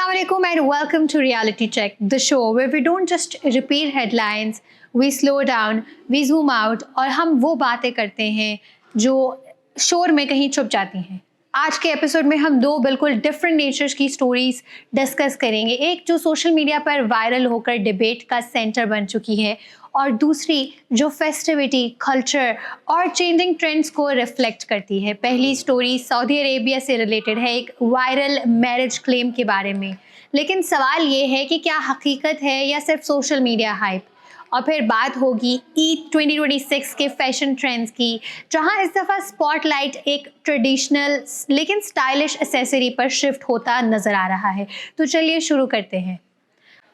Assalamualaikum and welcome to Reality Check, the show where we don't just repeat headlines, we slow down, we zoom out और हम वो बातें करते हैं जो शोर में कहीं छुप जाती हैं। आज के एपिसोड में हम दो बिल्कुल डिफरेंट नेचर्स की स्टोरीज डिस्कस करेंगे। एक जो सोशल मीडिया पर वायरल होकर डिबेट का सेंटर बन चुकी है और दूसरी जो फेस्टिविटी, कल्चर और चेंजिंग ट्रेंड्स को रिफ्लेक्ट करती है। पहली स्टोरी सऊदी अरेबिया से रिलेटेड है, एक वायरल मैरिज क्लेम के बारे में। लेकिन सवाल ये है कि क्या हकीकत है या सिर्फ सोशल मीडिया हाइप। और फिर बात होगी ईद 2026 के फैशन ट्रेंड्स की, जहां इस दफ़ा स्पॉटलाइट एक ट्रेडिशनल लेकिन स्टाइलिश एक्सेसरी पर शिफ्ट होता नज़र आ रहा है। तो चलिए शुरू करते हैं।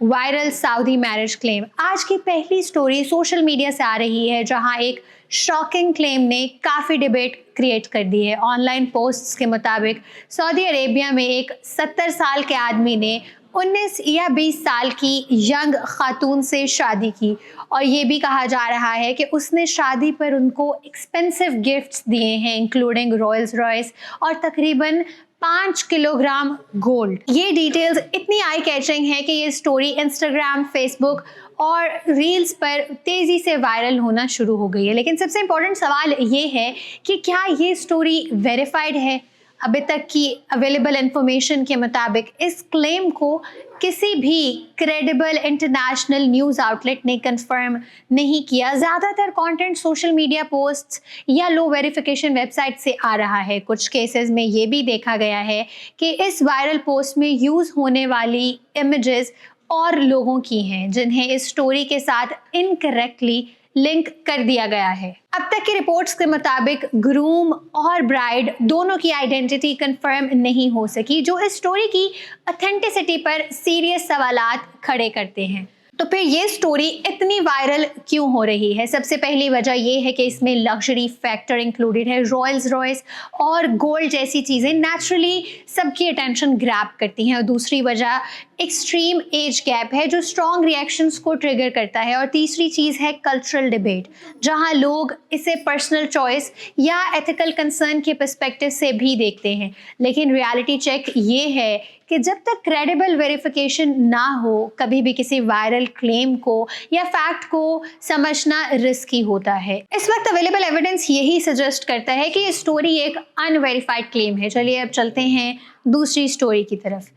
Viral Saudi marriage claim. आज की पहली स्टोरी सोशल मीडिया से आ रही है, जहां एक शॉकिंग क्लेम ने काफ़ी डिबेट क्रिएट कर दी है। ऑनलाइन पोस्ट्स के मुताबिक सऊदी अरेबिया में एक 70 साल के आदमी ने 19 या 20 साल की यंग खातून से शादी की और ये भी कहा जा रहा है कि उसने शादी पर उनको एक्सपेंसिव गिफ्ट्स दिए हैं, इंक्लूडिंग रॉयल्स रॉयस और तकरीबन 5 किलोग्राम गोल्ड। ये डिटेल्स इतनी आई कैचिंग है कि ये स्टोरी इंस्टाग्राम, फेसबुक और रील्स पर तेज़ी से वायरल होना शुरू हो गई है। लेकिन सबसे इम्पोर्टेंट सवाल ये है कि क्या ये स्टोरी वेरीफाइड है? अभी तक की अवेलेबल इंफॉर्मेशन के मुताबिक इस क्लेम को किसी भी क्रेडिबल इंटरनेशनल न्यूज़ आउटलेट ने कंफर्म नहीं किया। ज़्यादातर कंटेंट सोशल मीडिया पोस्ट्स या लो वेरिफिकेशन वेबसाइट से आ रहा है। कुछ केसेस में ये भी देखा गया है कि इस वायरल पोस्ट में यूज़ होने वाली इमेजेस और लोगों की हैं जिन्हें इस स्टोरी के साथ इनकरेक्टली लिंक कर दिया गया है। अब तक की रिपोर्ट्स के मुताबिक ग्रूम और ब्राइड दोनों की आइडेंटिटी कंफर्म नहीं हो सकी, जो इस स्टोरी की ऑथेंटिसिटी पर सीरियस सवालात खड़े करते हैं। तो फिर ये स्टोरी इतनी वायरल क्यों हो रही है? सबसे पहली वजह ये है कि इसमें लग्जरी फैक्टर इंक्लूडेड है। रॉयल्स रॉयस और गोल्ड जैसी चीज़ें नेचुरली सबकी अटेंशन ग्रैब करती हैं। और दूसरी वजह एक्सट्रीम एज गैप है जो स्ट्रॉन्ग रिएक्शंस को ट्रिगर करता है। और तीसरी चीज़ है कल्चरल डिबेट, जहां लोग इसे पर्सनल चॉइस या एथिकल कंसर्न के पर्सपेक्टिव से भी देखते हैं। लेकिन रियलिटी चेक ये है कि जब तक क्रेडिबल वेरिफिकेशन ना हो, कभी भी किसी वायरल क्लेम को या फैक्ट को समझना रिस्की होता है। इस वक्त अवेलेबल एविडेंस यही सजेस्ट करता है कि ये स्टोरी एक अनवेरिफाइड क्लेम है। चलिए अब चलते हैं दूसरी स्टोरी की तरफ।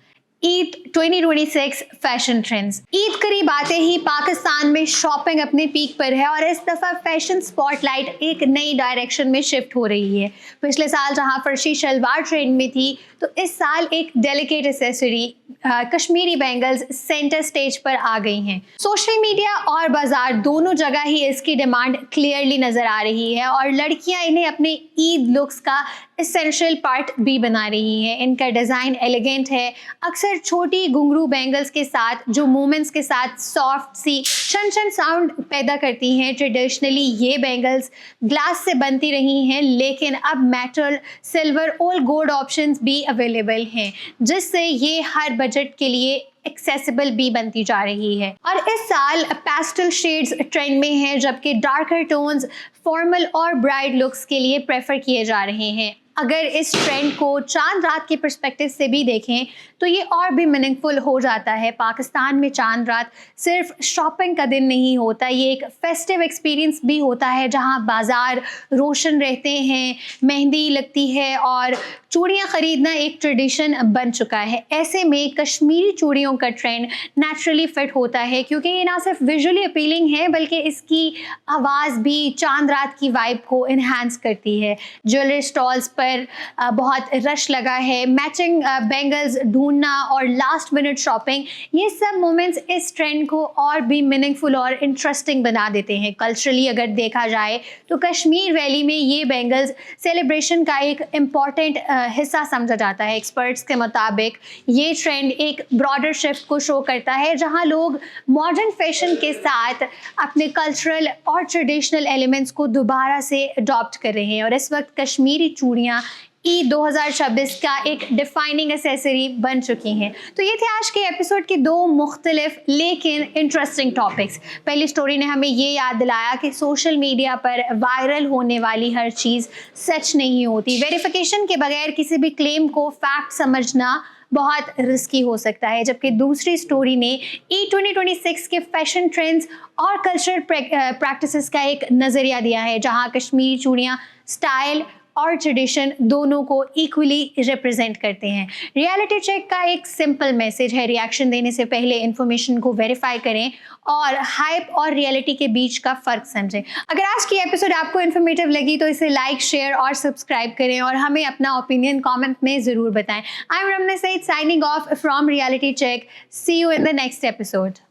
Eid 2026 fashion trends. ईद करीब आते ही पाकिस्तान में शॉपिंग अपने पीक पर है और इस दफ़ा फैशन स्पॉटलाइट एक नई डायरेक्शन में शिफ्ट हो रही है। पिछले साल जहां फर्शी शलवार ट्रेंड में थी, तो इस साल एक delicate accessory Kashmiri bangles centre stage पर आ गई हैं। सोशल मीडिया और बाजार दोनों जगह ही इसकी डिमांड क्लियरली नज़र आ रही है और लड़कियां इन्हें अपने ईद लुक्स का एसेंशियल पार्ट भी बना रही हैं। इनका डिज़ाइन एलिगेंट है, अक्सर छोटी घुंघरू बैंगल्स के साथ जो मूवमेंट्स के साथ सॉफ्ट सी छन साउंड पैदा करती हैं। ट्रेडिशनली ये बैंगल्स ग्लास से बनती रही हैं, लेकिन अब मेटल, सिल्वर और गोल्ड ऑप्शंस भी अवेलेबल हैं, जिससे ये हर बजट के लिए एक्सेसिबल भी बनती जा रही है। और इस साल पेस्टल शेड्स ट्रेंड में हैं, जबकि डार्कर टोन्स फॉर्मल और ब्राइड लुक्स के लिए प्रेफर किए जा रहे हैं। अगर इस ट्रेंड को चांद रात के पर्सपेक्टिव से भी देखें तो ये और भी मीनिंगफुल हो जाता है। पाकिस्तान में चांद रात सिर्फ शॉपिंग का दिन नहीं होता, ये एक फेस्टिव एक्सपीरियंस भी होता है, जहां बाजार रोशन रहते हैं, मेहंदी लगती है और चूड़ियाँ ख़रीदना एक ट्रेडिशन बन चुका है। ऐसे में कश्मीरी चूड़ियों का ट्रेंड नेचुरली फिट होता है, क्योंकि ये ना सिर्फ विजुअली अपीलिंग है बल्कि इसकी आवाज़ भी चांद रात की वाइब को इन्हांस करती है। ज्वेलरी स्टॉल्स पर बहुत रश लगा है। मैचिंग बैंगल्स ढूंढना और लास्ट मिनट शॉपिंग, ये सब मोमेंट्स इस ट्रेंड को और भी मीनिंगफुल और इंटरेस्टिंग बना देते हैं। कल्चरली अगर देखा जाए तो कश्मीर वैली में ये बैंगल्स सेलिब्रेशन का एक इम्पॉर्टेंट हिस्सा समझा जाता है। एक्सपर्ट्स के मुताबिक ये ट्रेंड एक ब्रॉडर शिफ्ट को शो करता है, जहां लोग मॉडर्न फैशन के साथ अपने कल्चरल और ट्रेडिशनल एलिमेंट्स को दोबारा से अडॉप्ट कर रहे हैं। और इस वक्त कश्मीरी चूड़ियाँ ईद 2026 का एक डिफाइनिंग एक्सेसरी बन चुकी हैं। तो ये थे आज के एपिसोड के दो मुख्तलिफ लेकिन इंटरेस्टिंग टॉपिक्स। पहली स्टोरी ने हमें ये याद दिलाया कि सोशल मीडिया पर वायरल होने वाली हर चीज़ सच नहीं होती। वेरिफिकेशन के बगैर किसी भी क्लेम को फैक्ट समझना बहुत रिस्की हो सकता है, जबकि दूसरी स्टोरी ने ई 2026 के फैशन ट्रेंड्स और कल्चरल प्रैक्टिसेस का एक नज़रिया दिया है, जहां कश्मीरी चूड़ियाँ स्टाइल और ट्रेडिशन दोनों को इक्वली रिप्रेजेंट करते हैं। रियलिटी चेक का एक सिंपल मैसेज है, रिएक्शन देने से पहले इन्फॉर्मेशन को वेरीफाई करें और हाइप और रियलिटी के बीच का फ़र्क समझें। अगर आज की एपिसोड आपको इन्फॉर्मेटिव लगी तो इसे लाइक, शेयर और सब्सक्राइब करें और हमें अपना ओपिनियन कमेंट में ज़रूर बताएं। I am Ramna Saeed signing off from reality check. See you in the next episode.